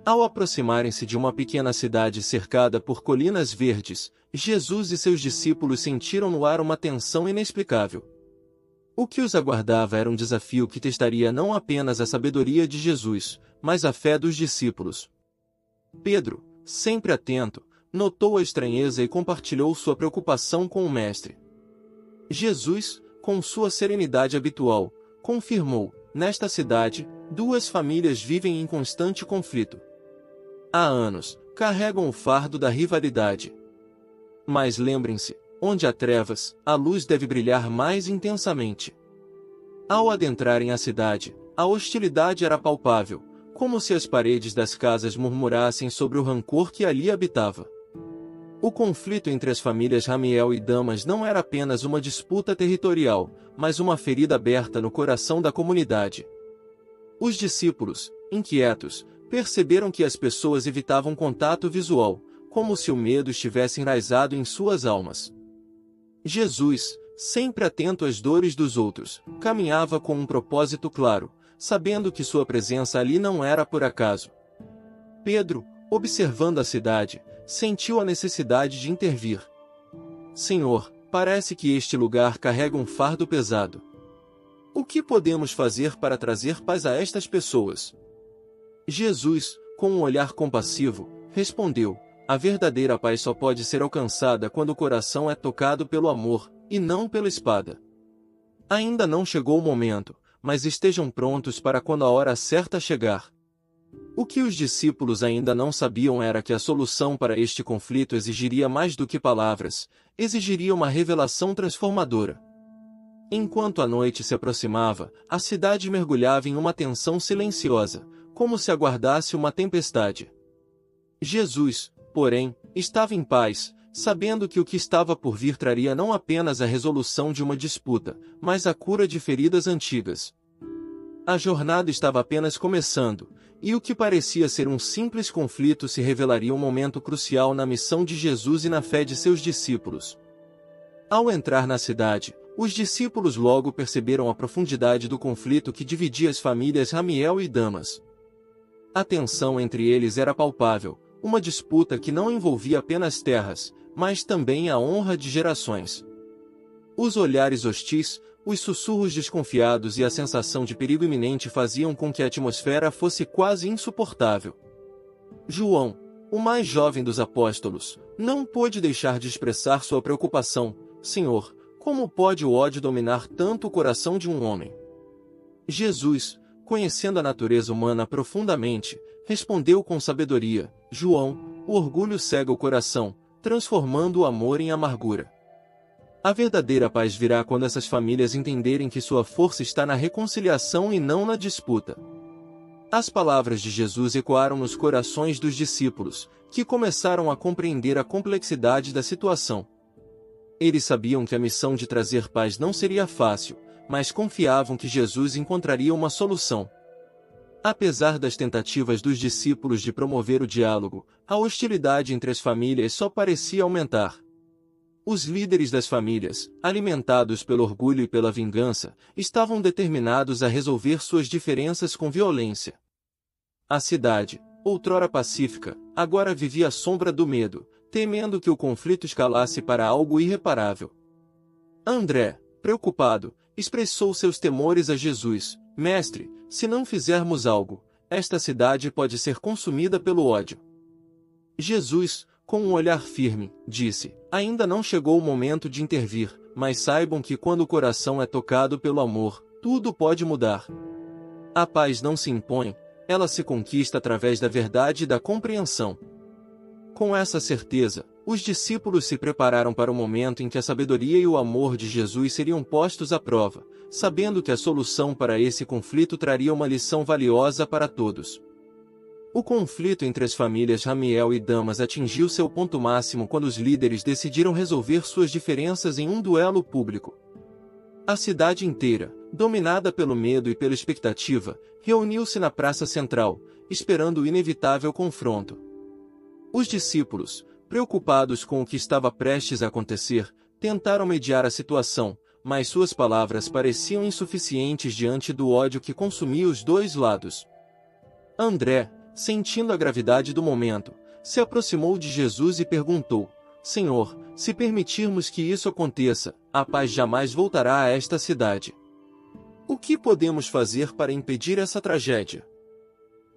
Ao aproximarem-se de uma pequena cidade cercada por colinas verdes, Jesus e seus discípulos sentiram no ar uma tensão inexplicável. O que os aguardava era um desafio que testaria não apenas a sabedoria de Jesus, mas a fé dos discípulos. Pedro, sempre atento, notou a estranheza e compartilhou sua preocupação com o mestre. Jesus, com sua serenidade habitual, confirmou: nesta cidade, duas famílias vivem em constante conflito. Há anos, carregam o fardo da rivalidade. Mas lembrem-se, onde há trevas, a luz deve brilhar mais intensamente. Ao adentrarem a cidade, a hostilidade era palpável, como se as paredes das casas murmurassem sobre o rancor que ali habitava. O conflito entre as famílias Ramiel e Damas não era apenas uma disputa territorial, mas uma ferida aberta no coração da comunidade. Os discípulos, inquietos, perceberam que as pessoas evitavam contato visual, como se o medo estivesse enraizado em suas almas. Jesus, sempre atento às dores dos outros, caminhava com um propósito claro, sabendo que sua presença ali não era por acaso. Pedro, observando a cidade, sentiu a necessidade de intervir. Senhor, parece que este lugar carrega um fardo pesado. O que podemos fazer para trazer paz a estas pessoas? Jesus, com um olhar compassivo, respondeu: a verdadeira paz só pode ser alcançada quando o coração é tocado pelo amor, e não pela espada. Ainda não chegou o momento, mas estejam prontos para quando a hora certa chegar. O que os discípulos ainda não sabiam era que a solução para este conflito exigiria mais do que palavras, exigiria uma revelação transformadora. Enquanto a noite se aproximava, a cidade mergulhava em uma tensão silenciosa, como se aguardasse uma tempestade. Jesus, porém, estava em paz, sabendo que o que estava por vir traria não apenas a resolução de uma disputa, mas a cura de feridas antigas. A jornada estava apenas começando, e o que parecia ser um simples conflito se revelaria um momento crucial na missão de Jesus e na fé de seus discípulos. Ao entrar na cidade, os discípulos logo perceberam a profundidade do conflito que dividia as famílias Ramiel e Damas. A tensão entre eles era palpável, uma disputa que não envolvia apenas terras, mas também a honra de gerações. Os olhares hostis, os sussurros desconfiados e a sensação de perigo iminente faziam com que a atmosfera fosse quase insuportável. João, o mais jovem dos apóstolos, não pôde deixar de expressar sua preocupação: Senhor, como pode o ódio dominar tanto o coração de um homem? Jesus, conhecendo a natureza humana profundamente, respondeu com sabedoria: João, o orgulho cega o coração, transformando o amor em amargura. A verdadeira paz virá quando essas famílias entenderem que sua força está na reconciliação e não na disputa. As palavras de Jesus ecoaram nos corações dos discípulos, que começaram a compreender a complexidade da situação. Eles sabiam que a missão de trazer paz não seria fácil, mas confiavam que Jesus encontraria uma solução. Apesar das tentativas dos discípulos de promover o diálogo, a hostilidade entre as famílias só parecia aumentar. Os líderes das famílias, alimentados pelo orgulho e pela vingança, estavam determinados a resolver suas diferenças com violência. A cidade, outrora pacífica, agora vivia à sombra do medo, temendo que o conflito escalasse para algo irreparável. André, preocupado, expressou seus temores a Jesus: Mestre, se não fizermos algo, esta cidade pode ser consumida pelo ódio. Jesus, com um olhar firme, disse: ainda não chegou o momento de intervir, mas saibam que quando o coração é tocado pelo amor, tudo pode mudar. A paz não se impõe, ela se conquista através da verdade e da compreensão. Com essa certeza, os discípulos se prepararam para o momento em que a sabedoria e o amor de Jesus seriam postos à prova, sabendo que a solução para esse conflito traria uma lição valiosa para todos. O conflito entre as famílias Ramiel e Damas atingiu seu ponto máximo quando os líderes decidiram resolver suas diferenças em um duelo público. A cidade inteira, dominada pelo medo e pela expectativa, reuniu-se na praça central, esperando o inevitável confronto. Os discípulos, preocupados com o que estava prestes a acontecer, tentaram mediar a situação, mas suas palavras pareciam insuficientes diante do ódio que consumia os dois lados. André, sentindo a gravidade do momento, se aproximou de Jesus e perguntou: Senhor, se permitirmos que isso aconteça, a paz jamais voltará a esta cidade. O que podemos fazer para impedir essa tragédia?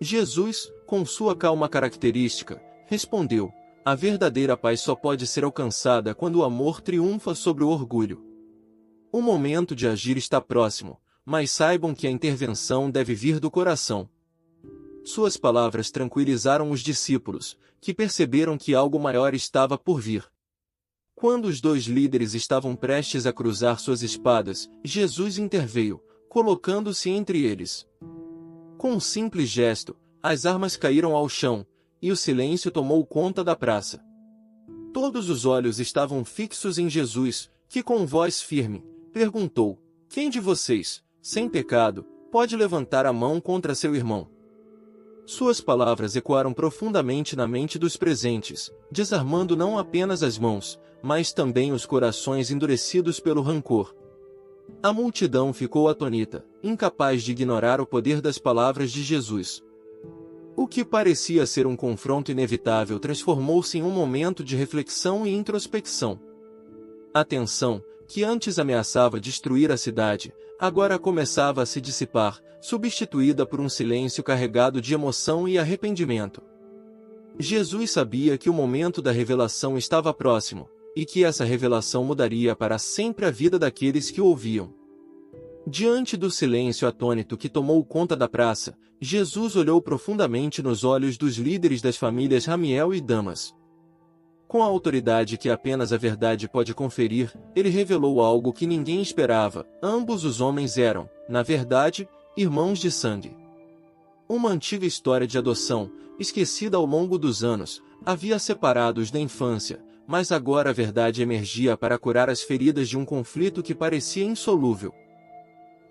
Jesus, com sua calma característica, respondeu: a verdadeira paz só pode ser alcançada quando o amor triunfa sobre o orgulho. O momento de agir está próximo, mas saibam que a intervenção deve vir do coração. Suas palavras tranquilizaram os discípulos, que perceberam que algo maior estava por vir. Quando os dois líderes estavam prestes a cruzar suas espadas, Jesus interveio, colocando-se entre eles. Com um simples gesto, as armas caíram ao chão, e o silêncio tomou conta da praça. Todos os olhos estavam fixos em Jesus, que com voz firme, perguntou: quem de vocês, sem pecado, pode levantar a mão contra seu irmão? Suas palavras ecoaram profundamente na mente dos presentes, desarmando não apenas as mãos, mas também os corações endurecidos pelo rancor. A multidão ficou atônita, incapaz de ignorar o poder das palavras de Jesus. O que parecia ser um confronto inevitável transformou-se em um momento de reflexão e introspecção. A tensão, que antes ameaçava destruir a cidade, agora começava a se dissipar, substituída por um silêncio carregado de emoção e arrependimento. Jesus sabia que o momento da revelação estava próximo, e que essa revelação mudaria para sempre a vida daqueles que o ouviam. Diante do silêncio atônito que tomou conta da praça, Jesus olhou profundamente nos olhos dos líderes das famílias Ramiel e Damas. Com a autoridade que apenas a verdade pode conferir, ele revelou algo que ninguém esperava: ambos os homens eram, na verdade, irmãos de sangue. Uma antiga história de adoção, esquecida ao longo dos anos, havia separado-os da infância, mas agora a verdade emergia para curar as feridas de um conflito que parecia insolúvel.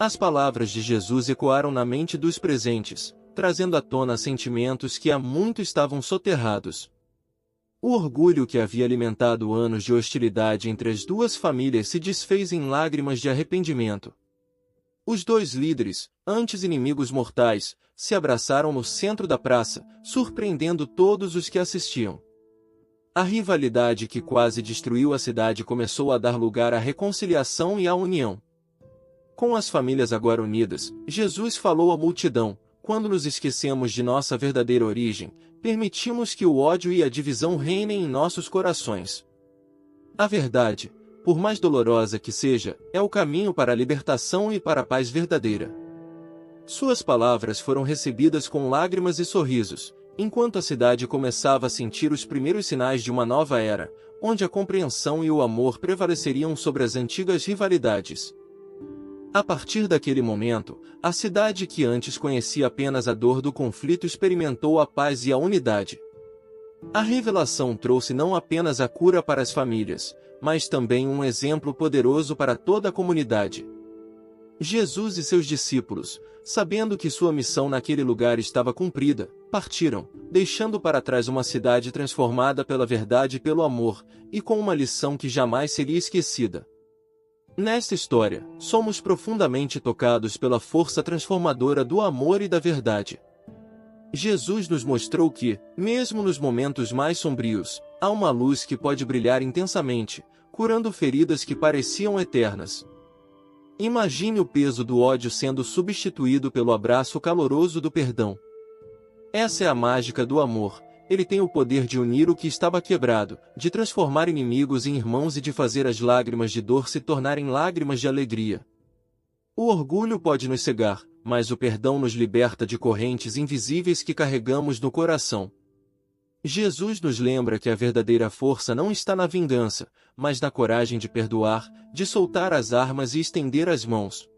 As palavras de Jesus ecoaram na mente dos presentes, trazendo à tona sentimentos que há muito estavam soterrados. O orgulho que havia alimentado anos de hostilidade entre as duas famílias se desfez em lágrimas de arrependimento. Os dois líderes, antes inimigos mortais, se abraçaram no centro da praça, surpreendendo todos os que assistiam. A rivalidade que quase destruiu a cidade começou a dar lugar à reconciliação e à união. Com as famílias agora unidas, Jesus falou à multidão: quando nos esquecemos de nossa verdadeira origem, permitimos que o ódio e a divisão reinem em nossos corações. A verdade, por mais dolorosa que seja, é o caminho para a libertação e para a paz verdadeira. Suas palavras foram recebidas com lágrimas e sorrisos, enquanto a cidade começava a sentir os primeiros sinais de uma nova era, onde a compreensão e o amor prevaleceriam sobre as antigas rivalidades. A partir daquele momento, a cidade que antes conhecia apenas a dor do conflito experimentou a paz e a unidade. A revelação trouxe não apenas a cura para as famílias, mas também um exemplo poderoso para toda a comunidade. Jesus e seus discípulos, sabendo que sua missão naquele lugar estava cumprida, partiram, deixando para trás uma cidade transformada pela verdade e pelo amor, e com uma lição que jamais seria esquecida. Nesta história, somos profundamente tocados pela força transformadora do amor e da verdade. Jesus nos mostrou que, mesmo nos momentos mais sombrios, há uma luz que pode brilhar intensamente, curando feridas que pareciam eternas. Imagine o peso do ódio sendo substituído pelo abraço caloroso do perdão. Essa é a mágica do amor. Ele tem o poder de unir o que estava quebrado, de transformar inimigos em irmãos e de fazer as lágrimas de dor se tornarem lágrimas de alegria. O orgulho pode nos cegar, mas o perdão nos liberta de correntes invisíveis que carregamos no coração. Jesus nos lembra que a verdadeira força não está na vingança, mas na coragem de perdoar, de soltar as armas e estender as mãos.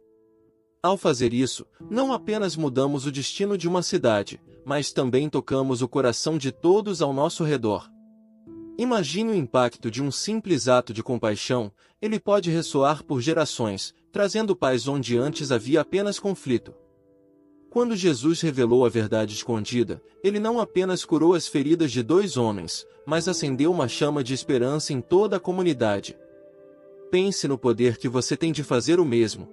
Ao fazer isso, não apenas mudamos o destino de uma cidade, mas também tocamos o coração de todos ao nosso redor. Imagine o impacto de um simples ato de compaixão. Ele pode ressoar por gerações, trazendo paz onde antes havia apenas conflito. Quando Jesus revelou a verdade escondida, ele não apenas curou as feridas de dois homens, mas acendeu uma chama de esperança em toda a comunidade. Pense no poder que você tem de fazer o mesmo.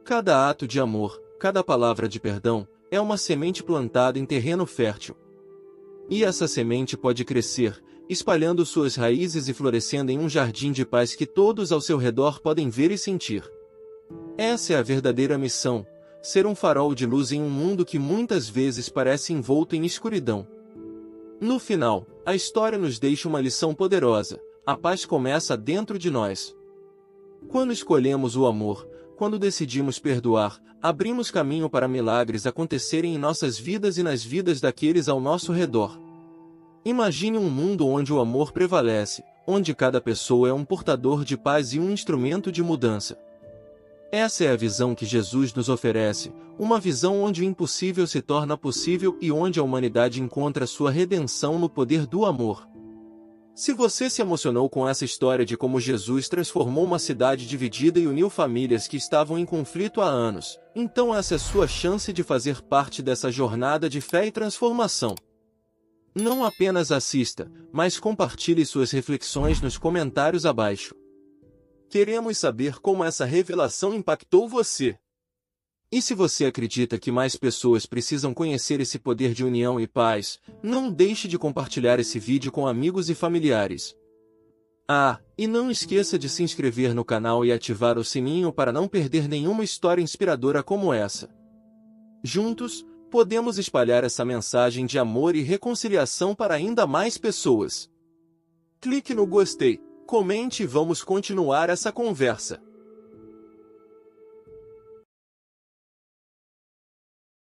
Cada ato de amor, cada palavra de perdão, é uma semente plantada em terreno fértil. E essa semente pode crescer, espalhando suas raízes e florescendo em um jardim de paz que todos ao seu redor podem ver e sentir. Essa é a verdadeira missão, ser um farol de luz em um mundo que muitas vezes parece envolto em escuridão. No final, a história nos deixa uma lição poderosa: a paz começa dentro de nós. Quando escolhemos o amor, quando decidimos perdoar, abrimos caminho para milagres acontecerem em nossas vidas e nas vidas daqueles ao nosso redor. Imagine um mundo onde o amor prevalece, onde cada pessoa é um portador de paz e um instrumento de mudança. Essa é a visão que Jesus nos oferece, uma visão onde o impossível se torna possível e onde a humanidade encontra sua redenção no poder do amor. Se você se emocionou com essa história de como Jesus transformou uma cidade dividida e uniu famílias que estavam em conflito há anos, então essa é sua chance de fazer parte dessa jornada de fé e transformação. Não apenas assista, mas compartilhe suas reflexões nos comentários abaixo. Queremos saber como essa revelação impactou você. E se você acredita que mais pessoas precisam conhecer esse poder de união e paz, não deixe de compartilhar esse vídeo com amigos e familiares. E não esqueça de se inscrever no canal e ativar o sininho para não perder nenhuma história inspiradora como essa. Juntos, podemos espalhar essa mensagem de amor e reconciliação para ainda mais pessoas. Clique no gostei, comente e vamos continuar essa conversa.